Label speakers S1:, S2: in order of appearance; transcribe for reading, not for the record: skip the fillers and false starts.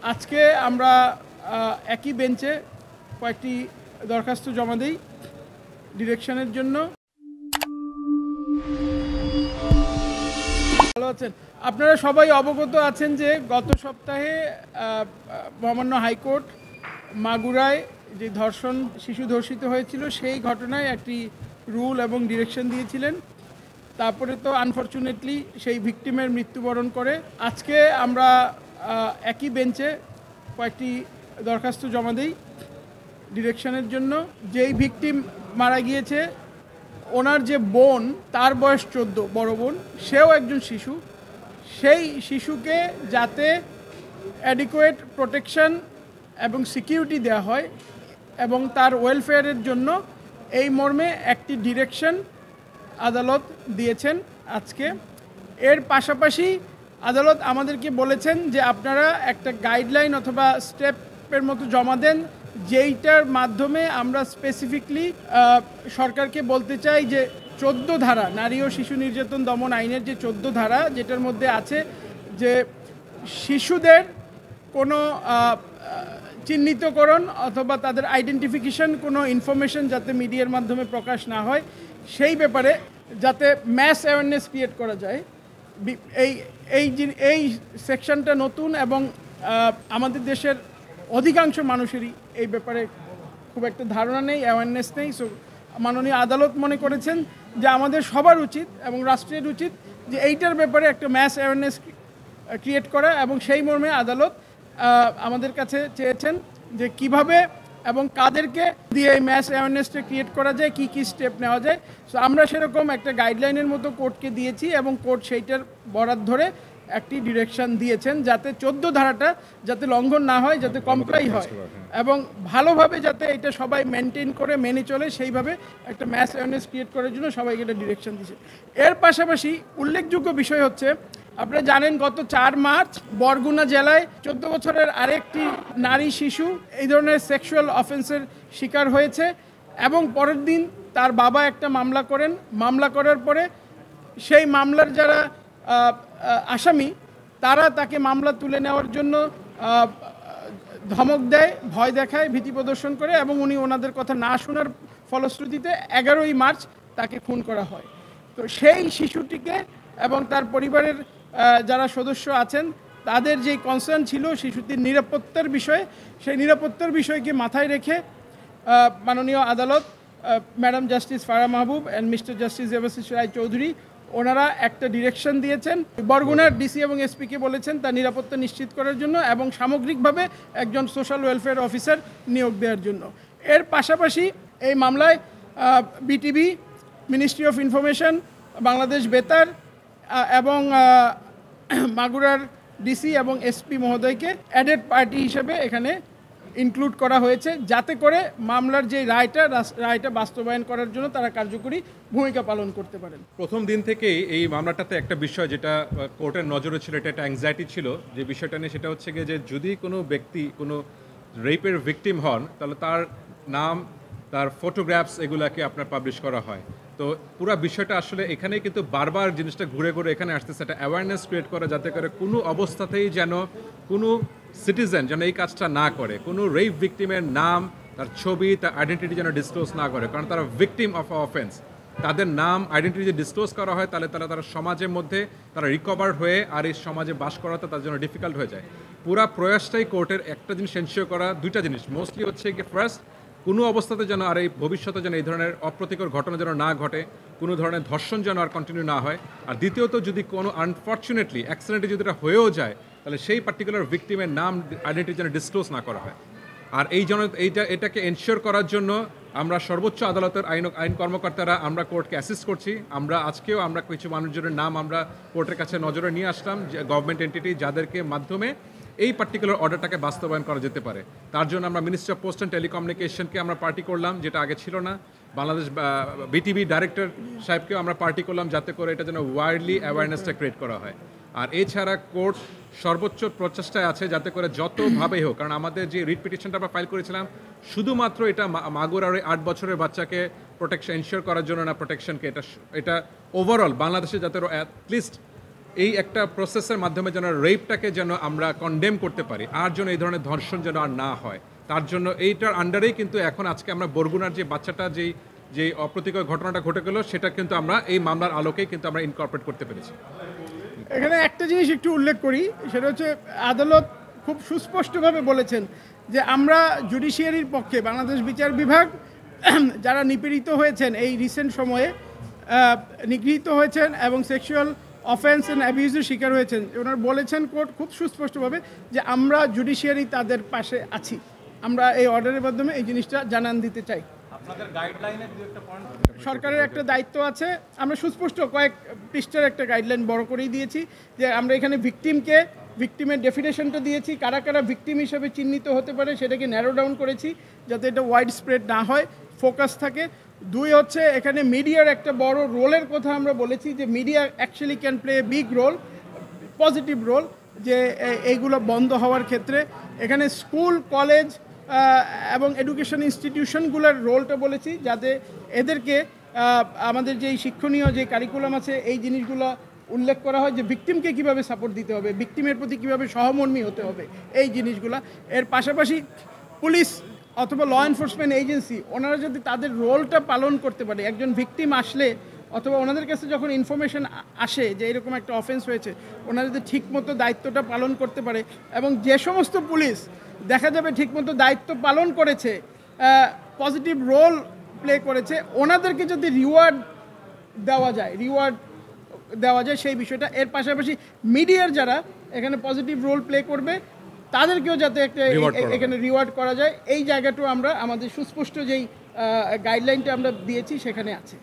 S1: আজকে আমরা একই বেঞ্চে কয়েকটি দরখাস্ত জমা দিই ডিরেকশনের জন্য। ভালো আছেন? আপনারা সবাই অবগত আছেন যে গত সপ্তাহে মহামান্য হাইকোর্ট মাগুরায় যে শিশু ধর্ষিত হয়েছিল সেই ঘটনায় একটি রুল এবং ডিরেকশন দিয়েছিলেন। তারপরে তো আনফরচুনেটলি সেই ভিকটিমের মৃত্যুবরণ করে। আজকে আমরা একই বেঞ্চে কয়েকটি দরখাস্ত জমা দিই ডিরেকশনের জন্য। যেই ভিকটিম মারা গিয়েছে ওনার যে বোন, তার বয়স 14, বড় বোন, সেও একজন শিশু। সেই শিশুকে যাতে অ্যাডিকুয়েট প্রোটেকশন এবং সিকিউরিটি দেওয়া হয় এবং তার ওয়েলফেয়ারের জন্য এই মর্মে একটি ডিরেকশন আদালত দিয়েছেন আজকে। এর পাশাপাশি আদালত আমাদেরকে বলেছেন যে আপনারা একটা গাইডলাইন অথবা স্টেপের মতো জমা দেন, যেইটার মাধ্যমে আমরা স্পেসিফিকলি সরকারকে বলতে চাই যে 14 ধারা, নারী ও শিশু নির্যাতন দমন আইনের যে 14 ধারা, যেটার মধ্যে আছে যে শিশুদের কোনো চিহ্নিতকরণ অথবা তাদের আইডেন্টিফিকেশন কোনো ইনফরমেশন যাতে মিডিয়ার মাধ্যমে প্রকাশ না হয়, সেই ব্যাপারে যাতে ম্যাস অ্যাওয়ারনেস ক্রিয়েট করা যায়। এই সেকশনটা নতুন এবং আমাদের দেশের অধিকাংশ মানুষেরই এই ব্যাপারে খুব একটা ধারণা নেই, অ্যাওয়ারনেস নেই। সো মাননীয় আদালত মনে করেছেন যে আমাদের সবার উচিত এবং রাষ্ট্রের উচিত যে এইটার ব্যাপারে একটা ম্যাস অ্যাওয়ারনেস ক্রিয়েট করা, এবং সেই মর্মে আদালত আমাদের কাছে চেয়েছেন যে কিভাবে এবং কাদেরকে দিয়ে এই ম্যাস অ্যাওয়ারনেসটা ক্রিয়েট করা যায়, কি কি স্টেপ নেওয়া যায়। সো আমরা সেরকম একটা গাইডলাইনের মতো কোর্টকে দিয়েছি এবং কোর্ট সেইটার বরাত ধরে একটি ডিরেকশন দিয়েছেন যাতে 14 ধারাটা যাতে লঙ্ঘন না হয়, যাতে কমপ্লাই হয় এবং ভালোভাবে যাতে এটা সবাই মেনটেন করে মেনে চলে, সেইভাবে একটা ম্যাস অ্যাওয়ারনেস ক্রিয়েট করার জন্য সবাইকে এটা ডিরেকশন দিয়েছে। এর পাশাপাশি উল্লেখযোগ্য বিষয় হচ্ছে, আপনারা জানেন গত 4 মার্চ বরগুনা জেলায় 14 বছরের আরেকটি নারী শিশু এই ধরনের সেক্সুয়াল অফেন্সের শিকার হয়েছে এবং পরের দিন তার বাবা একটা মামলা করেন। মামলা করার পরে সেই মামলার যারা আসামি, তারা তাকে মামলা তুলে নেওয়ার জন্য ধমক দেয়, ভয় দেখায়, ভীতি প্রদর্শন করে এবং উনি ওনাদের কথা না শোনার ফলশ্রুতিতে 11ই মার্চ তাকে খুন করা হয়। তো সেই শিশুটিকে এবং তার পরিবারের যারা সদস্য আছেন তাদের যে কনসার্ন ছিল শিশুটির নিরাপত্তার বিষয়ে, সেই নিরাপত্তার বিষয়কে মাথায় রেখে মাননীয় আদালত madam justice Farah Mahbub and mister justice Debashis Roy Chowdhury ওনারা একটা ডিরেকশন দিয়েছেন। বরগুনার ডিসি এবং এসপিকে বলেছেন তার নিরাপত্তা নিশ্চিত করার জন্য এবং সামগ্রিকভাবে একজন সোশ্যাল ওয়েলফেয়ার অফিসার নিয়োগ দেওয়ার জন্য। এর পাশাপাশি এই মামলায় BTV, ministry of information, Bangladesh বেতার এবং মাগুরার ডিসি এবং এসপি মহোদয়কে অ্যাডেড পার্টি হিসেবে এখানে ইনক্লুড করা হয়েছে, যাতে করে মামলার যে রায়টা বাস্তবায়ন করার জন্য তারা কার্যকরী ভূমিকা পালন করতে পারেন।
S2: প্রথম দিন থেকেই এই মামলাটাতে একটা বিষয় যেটা কোর্টের নজরে ছিল, এটা একটা অ্যাংজাইটি ছিল যে বিষয়টা নিয়ে, সেটা হচ্ছে গিয়ে যে যদি কোনো ব্যক্তি কোনো রেপের ভিকটিম হন তাহলে তার নাম, তার ফটোগ্রাফস এগুলাকে আপনার পাবলিশ করা হয়। তো পুরো বিষয়টা আসলে এখানেই কিন্তু বারবার জিনিসটা ঘুরে ঘুরে এখানে আসতেছে, একটা অ্যাওয়ারনেস ক্রিয়েট করা যাতে করে কোনো অবস্থাতেই যেন কোনো সিটিজেন যেন এই কাজটা না করে, কোনো রেপ ভিকটিমের নাম, তার ছবি, তার আইডেন্টিটি যেন ডিসক্লোজ না করে, কারণ তারা ভিকটিম অফ অফেন্স। তাদের নাম, আইডেন্টিটি যদি ডিসক্লোজ করা হয় তাহলে তারা সমাজের মধ্যে তারা রিকভার হয়ে আর এই সমাজে বাস করাতে তার জন্য ডিফিকাল্ট হয়ে যায়। পুরা প্রয়াসটাই কোর্টের একটা জিনিস এনশিওর করা, দুইটা জিনিস মোস্টলি হচ্ছে কি, ফার্স্ট কোনো অবস্থাতে যেন আর এই ভবিষ্যতে যেন এই ধরনের অপ্রীতিকর ঘটনা যেন না ঘটে, কোনো ধরনের ধর্ষণ যেন আর কন্টিনিউ না হয়। আর দ্বিতীয়ত যদি কোনো আনফর্চুনেটলি অ্যাক্সিডেন্টে যদি এটা হয়েও যায় তাহলে সেই পার্টিকুলার ভিকটিমের নাম, আইডেন্টিটি যেন ডিসক্লোজ না করা হয়। আর এটাকে এনশিওর করার জন্য আমরা সর্বোচ্চ আদালতের আইন কর্মকর্তারা আমরা কোর্টকে অ্যাসিস্ট করছি। আজকেও আমরা কিছু মানুষজনের নাম আমরা কোর্টের কাছে নজরে নিয়ে আসলাম, যে গভর্নমেন্ট এন্টিটি যাদেরকে মাধ্যমে এই পার্টিকুলার অর্ডারটাকে বাস্তবায়ন করা যেতে পারে। তার জন্য আমরা মিনিস্ট্রি অফ পোস্ট অ্যান্ড টেলিকমিউনিকেশনকে আমরা পার্টি করলাম, যেটা আগে ছিল না। বাংলাদেশ বিটিভি ডাইরেক্টর সাহেবকেও আমরা পার্টি করলাম, যাতে করে এটা যেন ওয়াইডলি অ্যাওয়ারনেসটা ক্রিয়েট করা হয়। আর এছাড়া কোর্ট সর্বোচ্চ প্রচেষ্টায় আছে যাতে করে যতভাবেই হোক, কারণ আমাদের যে রিট পিটিশনটা আমরা ফাইল করেছিলাম শুধুমাত্র এটা মাগুরার 8 বছরের বাচ্চাকে প্রোটেকশন এনশিওর করার জন্য না, প্রোটেকশনকে এটা ওভারঅল বাংলাদেশে যাতে অ্যাটলিস্ট এই একটা প্রসেসের মাধ্যমে যেন রেপটাকে যেন আমরা কন্ডেম করতে পারি, আর যেন এই ধরনের ধর্ষণ যেন আর না হয়, তার জন্য এইটার আন্ডারেই কিন্তু এখন আজকে আমরা বরগুনার যে বাচ্চাটা যে অপ্রীতিকর ঘটনাটা ঘটে গেল সেটা কিন্তু আমরা এই মামলার আলোকেই কিন্তু আমরা ইনকর্পোরেট করতে পেরেছি।
S1: এখানে একটা জিনিস একটু উল্লেখ করি, সেটা হচ্ছে আদালত খুব সুস্পষ্টভাবে বলেছেন যে আমরা জুডিশিয়ারির পক্ষে, বাংলাদেশ বিচার বিভাগ যারা নিপীড়িত হয়েছেন এই রিসেন্ট সময়ে, নিগৃহীত হয়েছেন এবং সেক্সুয়াল অফেন্স অ্যান্ড অ্যাবিউজের শিকার হয়েছেন, ওনারা বলেছেন কোর্ট খুব সুস্পষ্টভাবে যে আমরা জুডিশিয়ারি তাদের পাশে আছি। আমরা এই অর্ডারের মাধ্যমে এই জিনিসটা জানান দিতে চাই। সরকারের একটা দায়িত্ব আছে, আমরা সুস্পষ্ট কয়েক পৃষ্ঠার একটা গাইডলাইন বড় করেই দিয়েছি যে আমরা এখানে ভিকটিমের ডেফিনেশনটা দিয়েছি, কারা কারা ভিকটিম হিসেবে চিহ্নিত হতে পারে সেটাকে ন্যারো ডাউন করেছি যাতে এটা ওয়াইড স্প্রেড না হয়, ফোকাস থাকে। দুই হচ্ছে এখানে মিডিয়ার একটা বড় রোলের কথা আমরা বলেছি যে media actually can play a big role, positive role, যে এইগুলো বন্ধ হওয়ার ক্ষেত্রে। এখানে স্কুল, কলেজ এবং এডুকেশন ইনস্টিটিউশনগুলোর রোলটা বলেছি যাতে এদেরকে আমাদের যেই শিক্ষণীয় যে কারিকুলাম আছে এই জিনিসগুলো উল্লেখ করা হয় যে ভিকটিমকে কীভাবে সাপোর্ট দিতে হবে, ভিকটিমের প্রতি কীভাবে সহমর্মী হতে হবে, এই জিনিসগুলো। এর পাশাপাশি পুলিশ অথবা ল এনফোর্সমেন্ট এজেন্সি ওনারা যদি তাদের রোলটা পালন করতে পারে, একজন ভিকটিম আসলে অথবা ওনাদের কাছে যখন ইনফরমেশন আসে যে এরকম একটা অফেন্স হয়েছে, ওনারা যদি ঠিকমতো দায়িত্বটা পালন করতে পারে এবং যে সমস্ত পুলিশ দেখা যাবে ঠিকমতো দায়িত্ব পালন করেছে, পজিটিভ রোল প্লে করেছে, ওনাদেরকে যদি রিওয়ার্ড দেওয়া যায় সেই বিষয়টা। এর পাশাপাশি মিডিয়ার যারা এখানে পজিটিভ রোল প্লে করবে তাদেরকেও যাতে একটা এখানে রিওয়ার্ড করা যায়, এই জায়গাটাও আমরা আমাদের সুস্পষ্ট যেই গাইডলাইনটা আমরা দিয়েছি সেখানে আছে।